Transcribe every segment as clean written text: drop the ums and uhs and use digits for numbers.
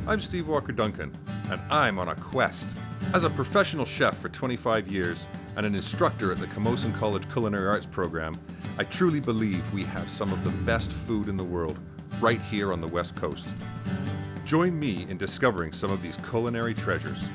I'm Steve Walker-Duncan, and I'm on a quest. As a professional chef for 25 years and an instructor at the Camosun College Culinary Arts program, I truly believe we have some of the best food in the world right here on the West Coast. Join me in discovering some of these culinary treasures.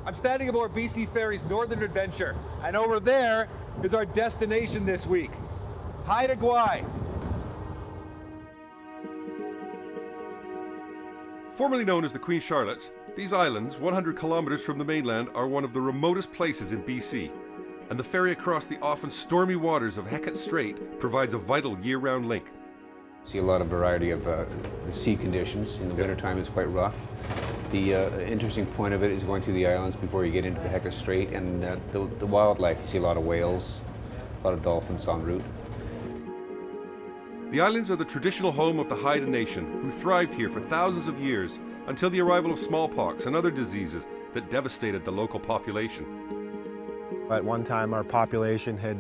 I'm standing aboard BC Ferry's Northern Adventure, and over there is our destination this week, Haida Gwaii. Formerly known as the Queen Charlottes, these islands, 100 kilometers from the mainland, are one of the remotest places in BC, and the ferry across the often stormy waters of Hecate Strait provides a vital year-round link. See a lot of variety of the sea conditions. In the wintertime it's quite rough. The interesting point of it is going through the islands before you get into the Hecate Strait, and the wildlife. You see a lot of whales, a lot of dolphins en route. The islands are the traditional home of the Haida Nation, who thrived here for thousands of years until the arrival of smallpox and other diseases that devastated the local population. At one time our population had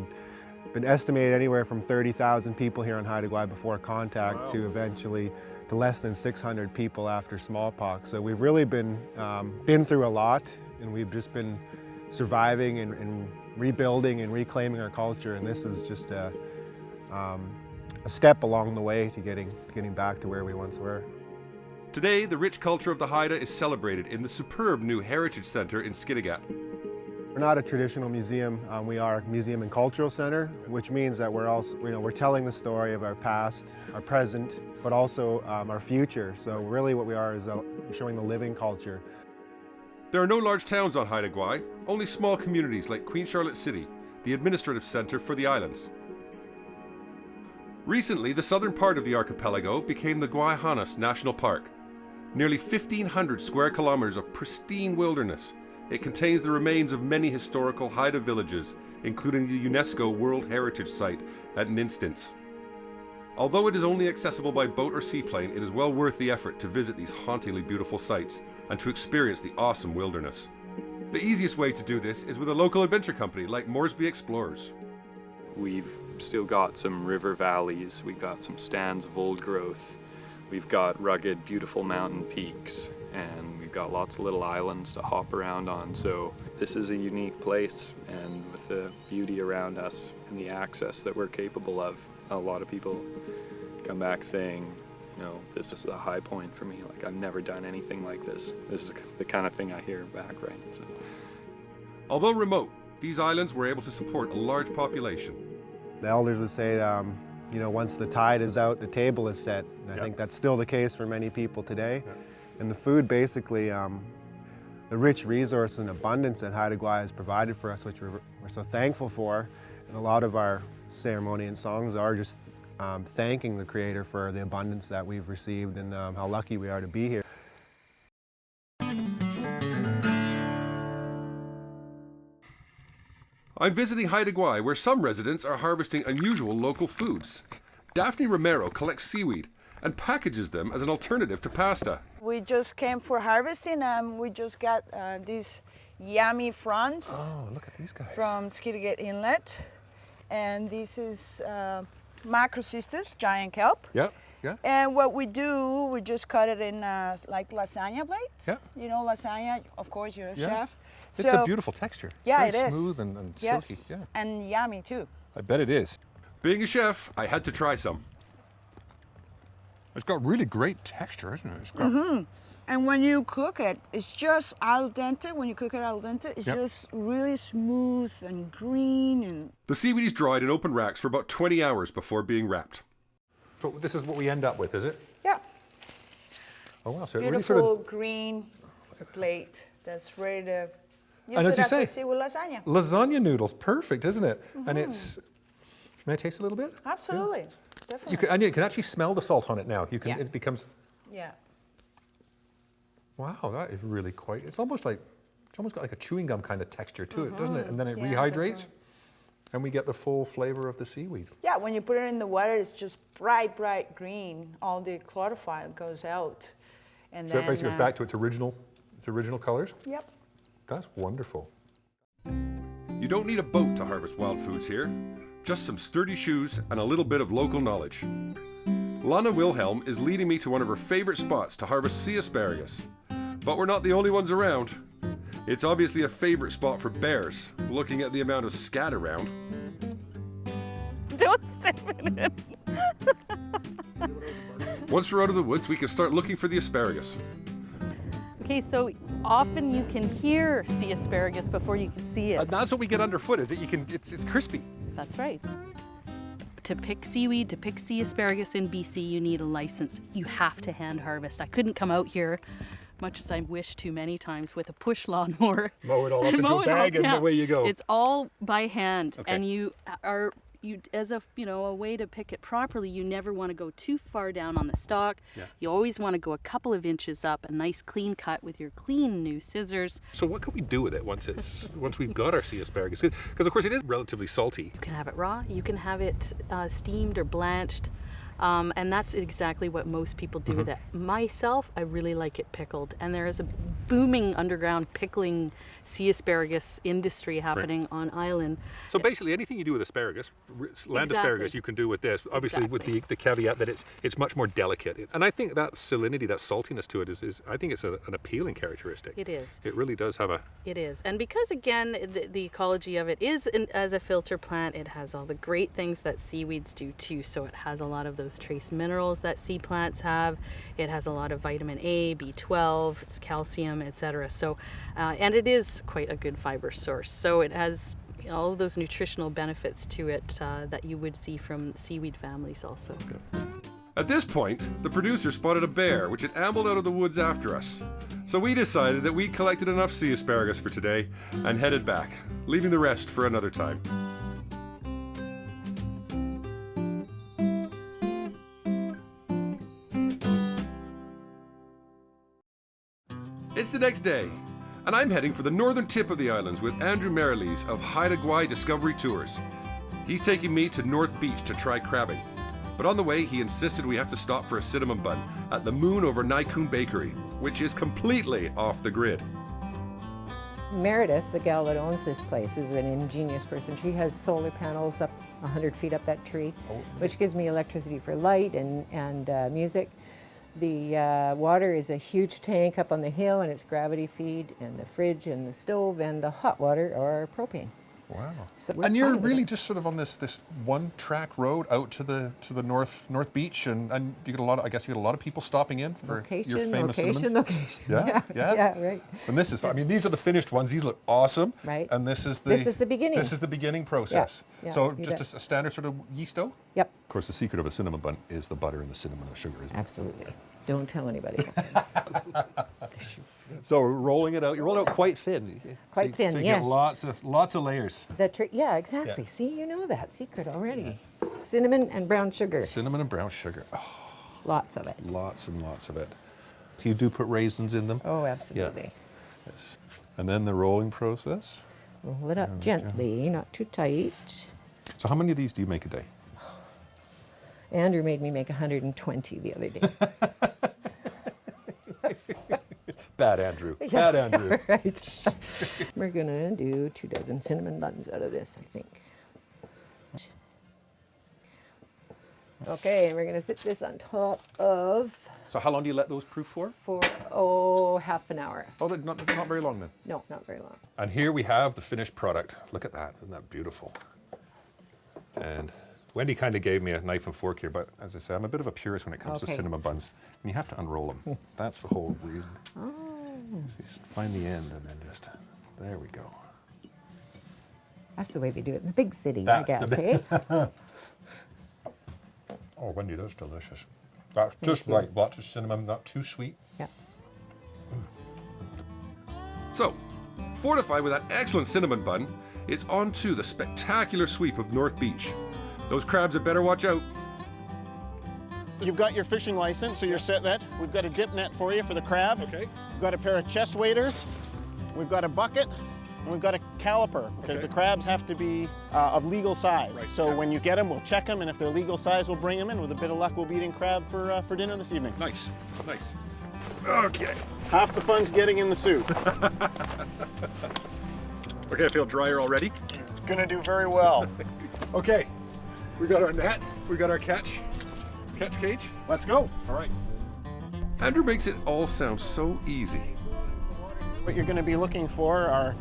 been estimated anywhere from 30,000 people here on Haida Gwaii before contact to eventually to less than 600 people after smallpox. So we've really been through a lot, and we've just been surviving and rebuilding and reclaiming our culture, and this is just a step along the way to getting back to where we once were. Today, the rich culture of the Haida is celebrated in the superb new Heritage Centre in Skidegate. We're not a traditional museum. We are a museum and cultural center, which means that we're telling the story of our past, our present, but also our future. So really what we are is showing the living culture. There are no large towns on Haida Gwaii, only small communities like Queen Charlotte City, the administrative center for the islands. Recently, the southern part of the archipelago became the Gwaii National Park. Nearly 1,500 square kilometers of pristine wilderness. It contains the remains of many historical Haida villages, including the UNESCO World Heritage Site at Ninstance. Although it is only accessible by boat or seaplane, it is well worth the effort to visit these hauntingly beautiful sites and to experience the awesome wilderness. The easiest way to do this is with a local adventure company like Moresby Explorers. We've still got some river valleys, we've got some stands of old growth, we've got rugged, beautiful mountain peaks, and we've got lots of little islands to hop around on. So this is a unique place, and with the beauty around us and the access that we're capable of, a lot of people come back saying, you know, this is a high point for me. Like, I've never done anything like this. This is the kind of thing I hear back, right? So. Although remote, these islands were able to support a large population. The elders would say, you know, once the tide is out, the table is set. And I think that's still the case for many people today. And the food, basically, the rich resource and abundance that Haida Gwaii has provided for us, which we're so thankful for. And a lot of our ceremony and songs are just thanking the Creator for the abundance that we've received and how lucky we are to be here. I'm visiting Haida Gwaii, where some residents are harvesting unusual local foods. Daphne Romero collects seaweed and packages them as an alternative to pasta. We just came for harvesting and we just got these yummy prawns. Oh, look at these guys. From Skidegate Inlet. And this is macrocystis, giant kelp. Yep. And what we do, we just cut it in like lasagna plates. Yeah. You know, lasagna, of course, you're a chef. It's a beautiful texture. Yeah, Very it is. smooth and yes. silky. Yeah. And yummy too. I bet it is. Being a chef, I had to try some. It's got really great texture, isn't it? It's got... And when you cook it, it's just al dente. When you cook it al dente, it's just really smooth and green. And the seaweed is dried in open racks for about 20 hours before being wrapped. So this is what we end up with, is it? Yeah. Oh wow, so it beautiful really sort of... green plate that's ready to use and it as you say, with lasagna. Lasagna noodles, perfect, isn't it? And it's May I taste a little bit? Absolutely. Definitely. And you can actually smell the salt on it now. You can. Yeah. It becomes. Yeah. Wow, that is really quite. It's almost got like a chewing gum kind of texture to it, doesn't it? And then it Yeah, rehydrates, definitely. and we get the full flavor of the seaweed. Yeah, when you put it in the water, it's just bright, bright green. All the chlorophyll goes out. And So then, it basically goes back to its original colors. Yep. That's wonderful. You don't need a boat to harvest wild foods here, just some sturdy shoes and a little bit of local knowledge. Lana Wilhelm is leading me to one of her favorite spots to harvest sea asparagus. But we're not the only ones around. It's obviously a favorite spot for bears, looking at the amount of scat around. Don't step in it. Once we're out of the woods, we can start looking for the asparagus. Okay, so often you can hear sea asparagus before you can see it. And that's what we get underfoot. Is it? It's crispy. That's right. To pick seaweed, to pick sea asparagus in BC, you need a license. You have to hand harvest. I couldn't come out here, much as I wished to many times, with a push lawnmower. Mow it all up and into mow a it all bag and down. away you go. It's all by hand, Okay. and as a way to pick it properly, you never want to go too far down on the stalk. Yeah. You always want to go a couple of inches up, a nice clean cut with your clean new scissors. So what can we do with it once we've got our sea asparagus? Because of course it is relatively salty. You can have it raw, you can have it steamed or blanched, and that's exactly what most people do with it. Myself, I really like it pickled, and there is a booming underground pickling sea asparagus industry happening on island. So basically anything you do with asparagus, land asparagus, you can do with this. Obviously with the caveat that it's much more delicate. And I think that salinity, that saltiness to it is I think it's an appealing characteristic. It is. It really does have a... It is. And because, again, the ecology of it is as a filter plant, it has all the great things that seaweeds do too. So it has a lot of those trace minerals that sea plants have. It has a lot of vitamin A, B12, it's calcium, etc. So, and it is quite a good fiber source. So it has all of those nutritional benefits to it that you would see from seaweed families also. At this point, the producer spotted a bear which had ambled out of the woods after us. So we decided that we'd collected enough sea asparagus for today and headed back, leaving the rest for another time. It's the next day, and I'm heading for the northern tip of the islands with Andrew Merilees of Haida Gwaii Discovery Tours. He's taking me to North Beach to try crabbing. But on the way, he insisted we have to stop for a cinnamon bun at the Moon over Naikoon Bakery, which is completely off the grid. Meredith, the gal that owns this place, is an ingenious person. She has solar panels up 100 feet up that tree, which gives me electricity for light and music. The water is a huge tank up on the hill, and it's gravity feed, and the fridge and the stove and the hot water are propane. Wow. So we're And you're fine with really it. just sort of on this one track road out to the North Beach, and you get a lot of, I guess you get a lot of people stopping in for your famous cinnamons. Location. Yeah, yeah. Right. And this is, I mean, these are the finished ones. These look awesome. Right. And this is the beginning. This is the beginning process. Yeah, so you just bet. a standard sort of yeast dough. Yep, Of course, the secret of a cinnamon bun is the butter and the cinnamon and the sugar, isn't it? absolutely. Don't tell anybody. So we're rolling it out. You're rolling out quite thin. Quite thin, so you yes. get lots of layers. Yeah, exactly. Yeah. See, you know that secret already. Cinnamon and brown sugar, Cinnamon and brown sugar. Oh, lots of it. lots and lots of it. So you do put raisins in them. Oh, absolutely. Yes. And then the rolling process. Roll it up gently, not too tight. So how many of these do you make a day? Andrew made me make 120 the other day. Bad Andrew. Bad Andrew. Right. We're gonna do 2 dozen cinnamon buns out of this, I think. Okay, and we're gonna sit this on top of So how long do you let those proof for? half an hour. Oh, they're not very long then. No, not very long. And here we have the finished product. Look at that. Isn't that beautiful? And Wendy kind of gave me a knife and fork here, but as I say, I'm a bit of a purist when it comes to Okay. cinnamon buns. And you have to unroll them. That's the whole reason. Oh. So just find the end and then just, there we go. That's the way they do it in the big city, That's I the guess, eh? Oh, Wendy, that's delicious. That's just you. right. Lots of cinnamon, not too sweet. Yeah. So, fortified with that excellent cinnamon bun, it's on to the spectacular sweep of North Beach. Those crabs had better watch out. You've got your fishing license, so you're set that. We've got a dip net for you for the crab. Okay. We've got a pair of chest waders. We've got a bucket. And we've got a caliper, because the crabs have to be of legal size. Right, so when you get them, we'll check them, and if they're legal size, we'll bring them in. With a bit of luck, we'll be eating crab for dinner this evening. Nice, nice. Okay. Half the fun's getting in the soup. Okay, I feel drier already. Gonna do very well. Okay, we got our net, we got our catch cage. Let's go. All right. Andrew makes it all sound so easy. What you're gonna be looking for are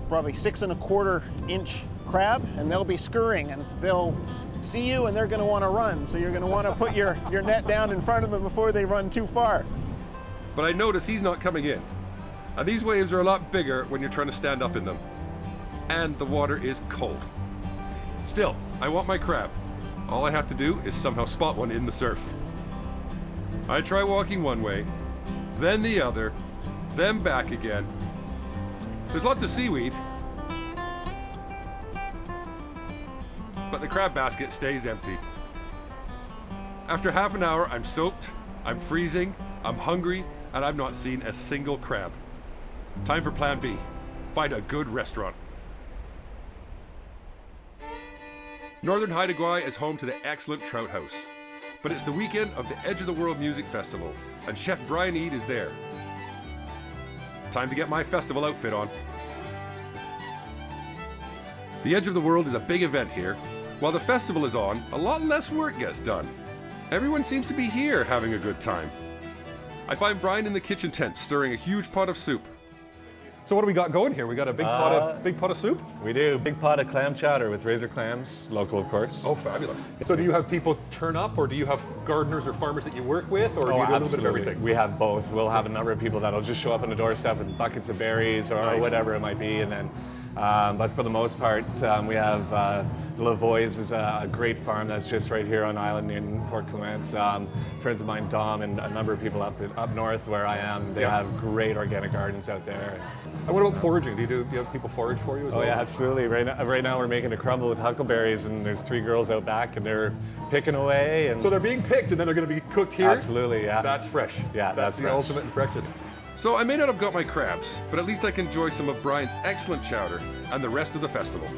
probably 6 1/4 inch crab, and they'll be scurrying, and they'll see you, and they're gonna wanna run. So you're gonna wanna put your net down in front of them before they run too far. But I notice he's not coming in. And these waves are a lot bigger when you're trying to stand up in them. And the water is cold. Still, I want my crab. All I have to do is somehow spot one in the surf. I try walking one way, then the other, then back again. There's lots of seaweed, but the crab basket stays empty. After half an hour, I'm soaked, I'm freezing, I'm hungry, and I've not seen a single crab. Time for plan B. Find a good restaurant. Northern Haida Gwaii is home to the excellent Trout House. But it's the weekend of the Edge of the World Music Festival, and Chef Bryan Eade is there. Time to get my festival outfit on. The Edge of the World is a big event here. While the festival is on, a lot less work gets done. Everyone seems to be here having a good time. I find Bryan in the kitchen tent stirring a huge pot of soup. So what do we got going here? We got a big pot of soup? We do. Big pot of clam chowder with razor clams, local of course. Oh, fabulous. So do you have people turn up, or do you have gardeners or farmers that you work with, or do you do a little bit of everything? We have both. We'll have a number of people that'll just show up on the doorstep with buckets of berries or whatever it might be, and then but for the most part, we have Lavoie's is a great farm that's just right here on island in Port Clements. Friends of mine, Dom, and a number of people up north where I am, they have great organic gardens out there. And what about foraging? Do you have people forage for you as well? Oh yeah, absolutely. Right now we're making a crumble with huckleberries, and there's 3 girls out back, and they're picking away. And so they're being picked, and then they're going to be cooked here? Absolutely, yeah. That's fresh. Yeah, that's the fresh. ultimate in freshness. So I may not have got my crabs, but at least I can enjoy some of Bryan's excellent chowder and the rest of the festival.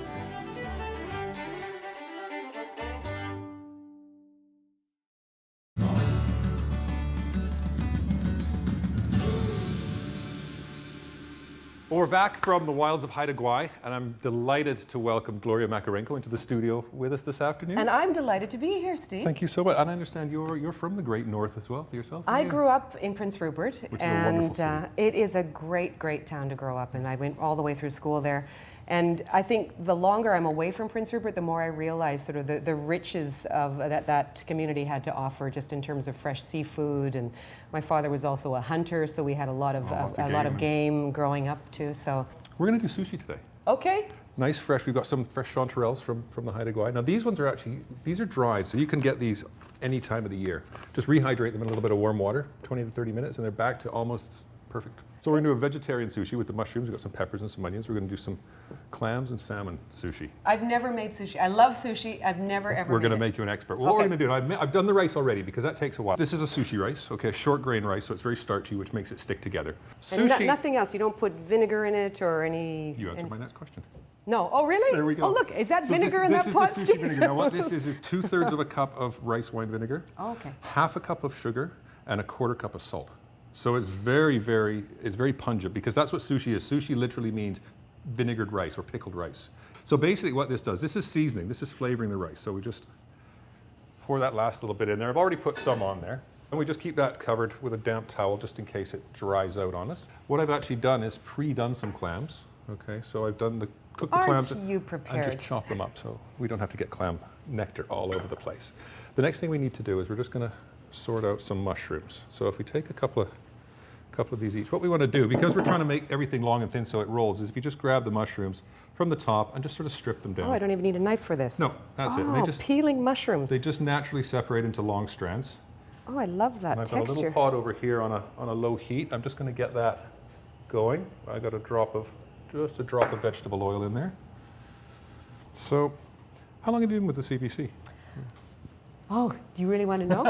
Well, we're back from the wilds of Haida Gwaii, and I'm delighted to welcome Gloria Makarenko into the studio with us this afternoon. And I'm delighted to be here, Steve. Thank you so much. And I understand you're from the Great North as well, yourself? I grew up in Prince Rupert, which is a wonderful city. It is a great, great town to grow up in. I went all the way through school there. And I think the longer I'm away from Prince Rupert, the more I realize sort of the riches of that community had to offer, just in terms of fresh seafood. And my father was also a hunter, so we had a lot of game growing up too. So we're going to do sushi today. Okay. Nice fresh. We've got some fresh chanterelles from the Haida Gwaii. Now these ones are these are dried, so you can get these any time of the year. Just rehydrate them in a little bit of warm water, 20 to 30 minutes, and they're back to almost perfect. So we're going to do a vegetarian sushi with the mushrooms. We've got some peppers and some onions. We're going to do some clams and salmon sushi. I've never made sushi. I love sushi. I've never ever We're made going to it. make you an expert. Well, what we're going to do, and I've done the rice already because that takes a while. This is a sushi rice, okay, short grain rice, so it's very starchy, which makes it stick together. And Sushi. nothing else. You don't put vinegar in it or any. You answered my next question. No. Oh, really? There we go. Oh, look. Is that So vinegar in that pot? This is the sushi vinegar. Now, what this is 2/3 of a cup of rice wine vinegar, Oh, okay. half a cup of sugar, and 1/4 cup of salt. So it's very pungent because that's what sushi is. Sushi literally means vinegared rice or pickled rice. So basically what this does, this is seasoning, this is flavoring the rice. So we just pour that last little bit in there. I've already put some on there. And we just keep that covered with a damp towel just in case it dries out on us. What I've actually done is pre-done some clams. Okay, so I've done cooked the clams Aren't you prepared? and just chop them up so we don't have to get clam nectar all over the place. The next thing we need to do is we're just going to sort out some mushrooms. So if we take a couple of these each, what we want to do, because we're trying to make everything long and thin so it rolls, is if you just grab the mushrooms from the top and just sort of strip them down. Oh, I don't even need a knife for this. No, that's it. And Oh, peeling mushrooms. They just naturally separate into long strands. Oh, I love that And I've texture. got a little pot over here on a low heat. I'm just going to get that going. I got just a drop of vegetable oil in there. So, how long have you been with the CBC? Oh, do you really want to know?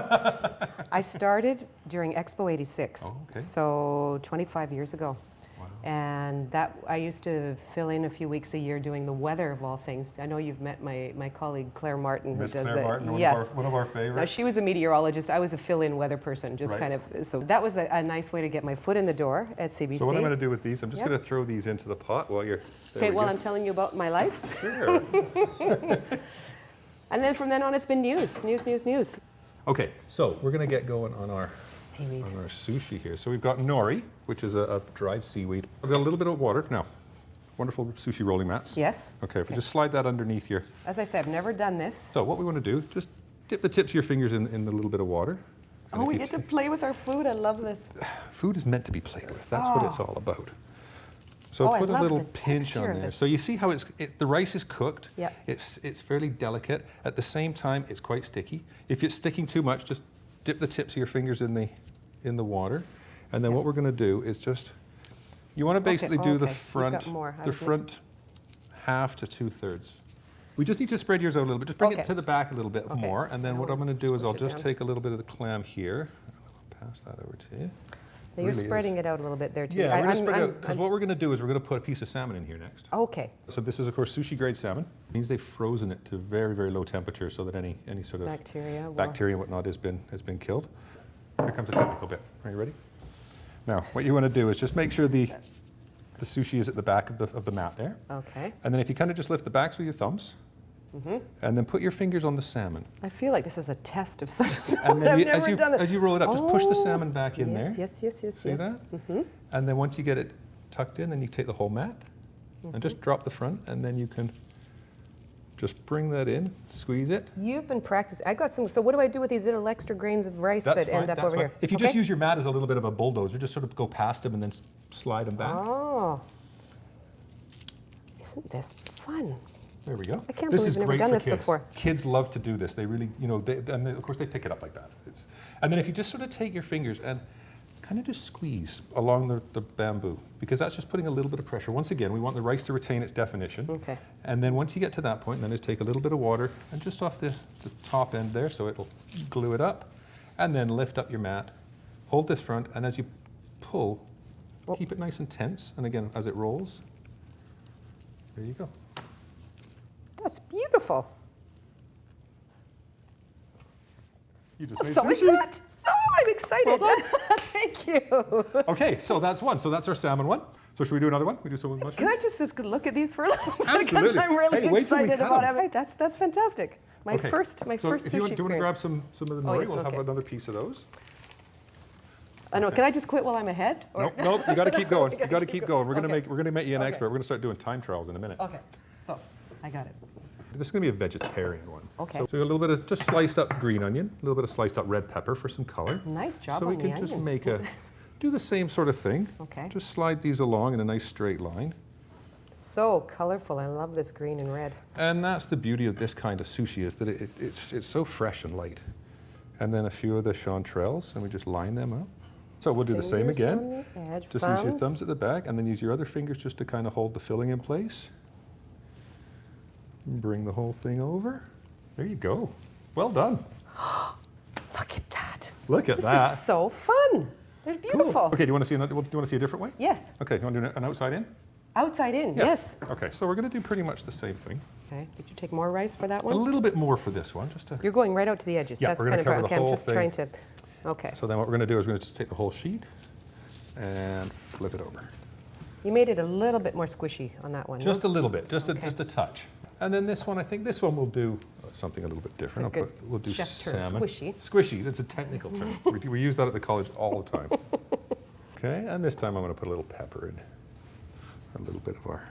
I started during Expo 86, so 25 years ago. Wow. And that I used to fill in a few weeks a year doing the weather of all things. I know you've met my colleague Claire Martin, Miss who does Claire that. Martin, Yes, one of our favorites. Now, she was a meteorologist. I was a fill-in weather person, just kind of. So that was a nice way to get my foot in the door at CBC. So what I'm going to do with these, I'm just going to throw these into the pot while you're. Okay, while I'm telling you about my life. Sure. And then from then on, it's been news. Okay, so we're going to get going on our seaweed. On our sushi here. So we've got nori, which is a dried seaweed. I've got a little bit of water. Now, wonderful sushi rolling mats. Yes. Okay, if you just slide that underneath here. As I said, I've never done this. So what we want to do, just dip the tips of your fingers in a little bit of water. Oh, we get to play with our food. I love this. Food is meant to be played with. That's what it's all about. So put a little pinch on there. So you see how the rice is cooked. Yeah. It's fairly delicate. At the same time, it's quite sticky. If it's sticking too much, just dip the tips of your fingers in the water. And then what we're going to do is just, you want to basically do the front half to 2/3. We just need to spread yours out a little bit. Just bring it to the back a little bit more. And then what I'm going to do is I'll just take a little bit of the clam here. I'll pass that over to you. Now you're spreading it out a little bit there too. Yeah, we're going to spread it out, because what we're going to do is we're going to put a piece of salmon in here next. Okay. So this is, of course, sushi grade salmon. It means they've frozen it to very, very low temperature so that any sort of bacteria and whatnot has been killed. Here comes the technical bit. Are you ready? Now, what you want to do is just make sure the sushi is at the back of the mat there. Okay. And then if you kind of just lift the backs with your thumbs, and then put your fingers on the salmon. I feel like this is a test of something. And then as you roll it up, just push the salmon back in there. Yes. See that? And then once you get it tucked in, then you take the whole mat and just drop the front, and then you can just bring that in, squeeze it. You've been practicing. I got some. So what do I do with these little extra grains of rice that end up over here? If you just use your mat as a little bit of a bulldozer, just sort of go past them and then slide them back. Oh. Isn't this fun? There we go. I can't believe I've never done this before. Kids love to do this. They really, of course they pick it up like that. And then if you just sort of take your fingers and kind of just squeeze along the bamboo, because that's just putting a little bit of pressure. Once again, we want the rice to retain its definition. Okay. And then once you get to that point, then just take a little bit of water and just off the top end there, so it'll glue it up. And then lift up your mat, hold this front, and as you pull, keep it nice and tense. And again, as it rolls, there you go. That's beautiful. You just made so sushi. Is that. So I'm excited. Well done. Thank you. Okay, so that's one. So that's our salmon one. So should we do another one? We do some mushrooms? Can I just look at these for a little bit? Absolutely. Because I'm really excited about it. That's fantastic. My first so sushi if you want to grab some of the nori, yes, we'll have another piece of those. I know. Can I just quit while I'm ahead? Nope. You got to keep going. You got to keep going. We're going to make you an expert. We're going to start doing time trials in a minute. Okay. So I got it. This is going to be a vegetarian one. Okay. So a little bit of just sliced up green onion, a little bit of sliced up red pepper for some color. Nice job So we on can the just onion. do the same sort of thing. Okay. Just slide these along in a nice straight line. So colorful. I love this green and red. And that's the beauty of this kind of sushi, is that it's so fresh and light. And then a few of the chanterelles, and we just line them up. So we'll do the same again. Just use your thumbs at the back, and then use your other fingers just to kind of hold the filling in place. Bring the whole thing over. There you go. Well done. Look at that. Look at that. This is so fun. They're beautiful. Cool. Okay, do you want to see another? Do you want to see a different way? Yes. Okay, you want to do an outside in? Outside in. Yes. Okay, so we're going to do pretty much the same thing. Okay. Did you take more rice for that A one? little bit more for this one, just to. You're going right out to the edges. Yeah, That's we're going to cover the whole I'm just thing. trying to. Okay. So then what we're going to do is we're going to just take the whole sheet and flip it over. You made it a little bit more squishy on that one. Just a little bit, just a touch. And then this one, I think this one will do something a little bit different. We'll do salmon. Squishy. Squishy, that's a technical term. we use that at the college all the time. Okay, and this time I'm going to put a little pepper in. A little bit of our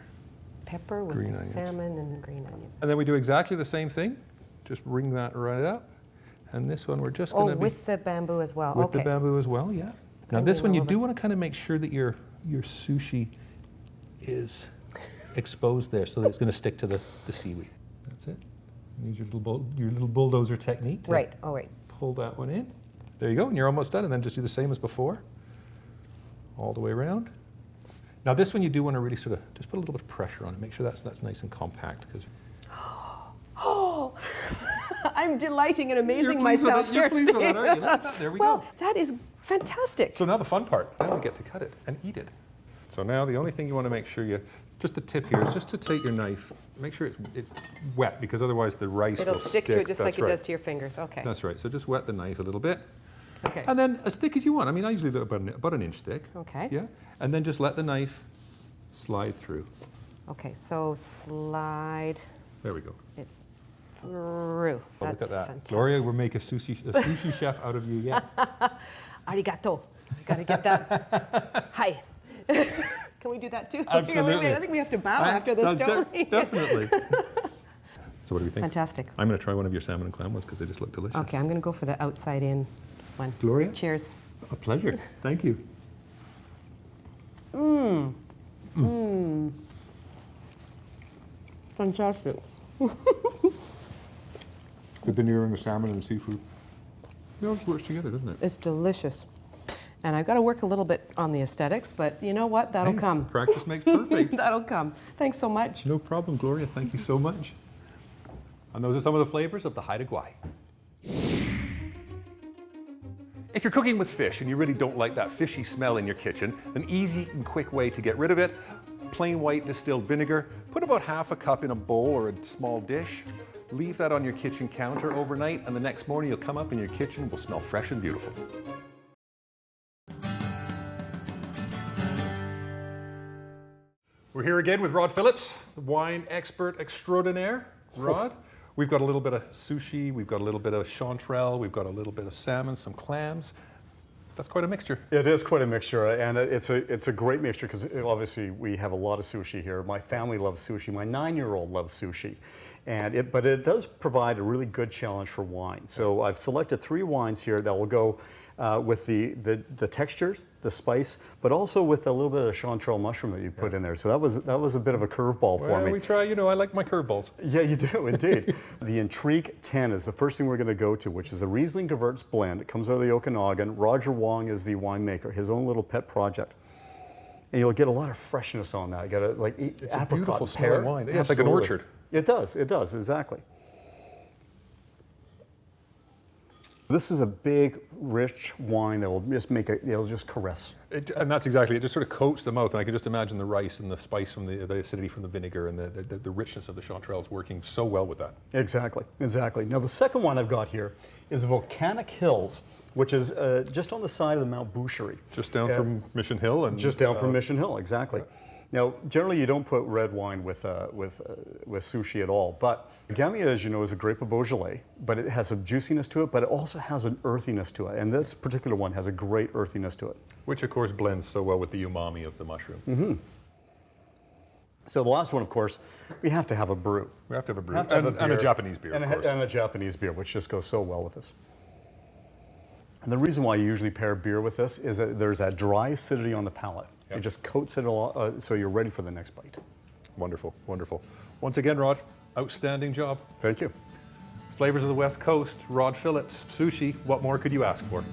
pepper with green the onions. salmon and the green onion. And then we do exactly the same thing. Just bring that right up. And this one we're just going to be... with the bamboo as well. With the bamboo as well, yeah. Now this one you do want to kind of make sure that your sushi is exposed there so that it's going to stick to the seaweed. That's it. Use your little bulldozer technique to pull that one in. There you go, and you're almost done. And then just do the same as before, all the way around. Now this one you do want to really sort of just put a little bit of pressure on it. Make sure that's nice and compact. Because. Oh! I'm delighting and amazing You're pleased with myself it. You're here, pleased with Steve. that, aren't you? Look at that. There we Well, go. that is fantastic. So now the fun part. Now we get to cut it and eat it. So now the only thing you want to make sure just the tip here is just to take your knife, make sure it's wet, because otherwise the rice It'll will stick to it just That's like it right. does to your fingers. Okay. That's right. So just wet the knife a little bit. Okay. And then as thick as you want. I mean, I usually do about an inch thick. Okay. Yeah. And then just let the knife slide through. Okay, so slide There we go. it through. Oh, That's look at that. fantastic. Gloria, we'll make a sushi chef out of you yet. Arigato. Gotta get that. Hi. Can we do that too? Absolutely. I think we have to bow after this, don't we? Definitely. So what do we think? Fantastic. I'm going to try one of your salmon and clam ones because they just look delicious. Okay, I'm going to go for the outside in one. Gloria? Cheers. A pleasure. Thank you. Fantastic. The veneer and the salmon and the seafood. It all works together, doesn't it? It's delicious. And I've got to work a little bit on the aesthetics, but you know what? That'll Hey, come. Practice makes perfect. That'll come. Thanks so much. No problem, Gloria. Thank you so much. And those are some of the flavors of the Haida Gwaii. If you're cooking with fish and you really don't like that fishy smell in your kitchen, an easy and quick way to get rid of it, plain white distilled vinegar, put about half a cup in a bowl or a small dish, leave that on your kitchen counter overnight, and the next morning you'll come up and your kitchen will smell fresh and beautiful. We're here again with Rod Phillips, the wine expert extraordinaire. Rod, we've got a little bit of sushi, we've got a little bit of chanterelle, we've got a little bit of salmon, some clams. That's quite a mixture. It is quite a mixture, and it's a great mixture because obviously we have a lot of sushi here. My family loves sushi. My 9-year-old loves sushi, but it does provide a really good challenge for wine. So I've selected 3 wines here that will go with the textures, the spice, but also with a little bit of chanterelle mushroom that you put in there. So that was a bit of a curveball for me. We try, I like my curveballs. Yeah, you do, indeed. The Intrigue 10 is the first thing we're going to go to, which is a Riesling Gewurz blend. It comes out of the Okanagan. Roger Wong is the winemaker, his own little pet project. And you'll get a lot of freshness on that. You got It's apricot, a beautiful pear. smelling wine. Yeah, it's like an Absolutely. orchard. It does, exactly. This is a big, rich wine that will just it'll just caress. And that's exactly it. Just sort of coats the mouth, and I can just imagine the rice and the spice from the acidity from the vinegar and the richness of the chanterelle is working so well with that. Exactly. Now the second one I've got here is Volcanic Hills, which is just on the side of the Mount Boucherie. Just down from Mission Hill. Just down from Mission Hill, exactly. Now, generally you don't put red wine with sushi at all, but Gamay, as you know, is a grape of Beaujolais, but it has a juiciness to it, but it also has an earthiness to it, and this particular one has a great earthiness to it. Which, of course, blends so well with the umami of the mushroom. Mm-hmm. So the last one, of course, we have to have a brew. We have to have a brew. And a Japanese beer, of course. And a Japanese beer, which just goes so well with this. And the reason why you usually pair beer with this is that there's that dry acidity on the palate. It just coats it all, so you're ready for the next bite. Wonderful, wonderful. Once again, Rod, outstanding job. Thank you. Flavors of the West Coast, Rod Phillips, sushi. What more could you ask for?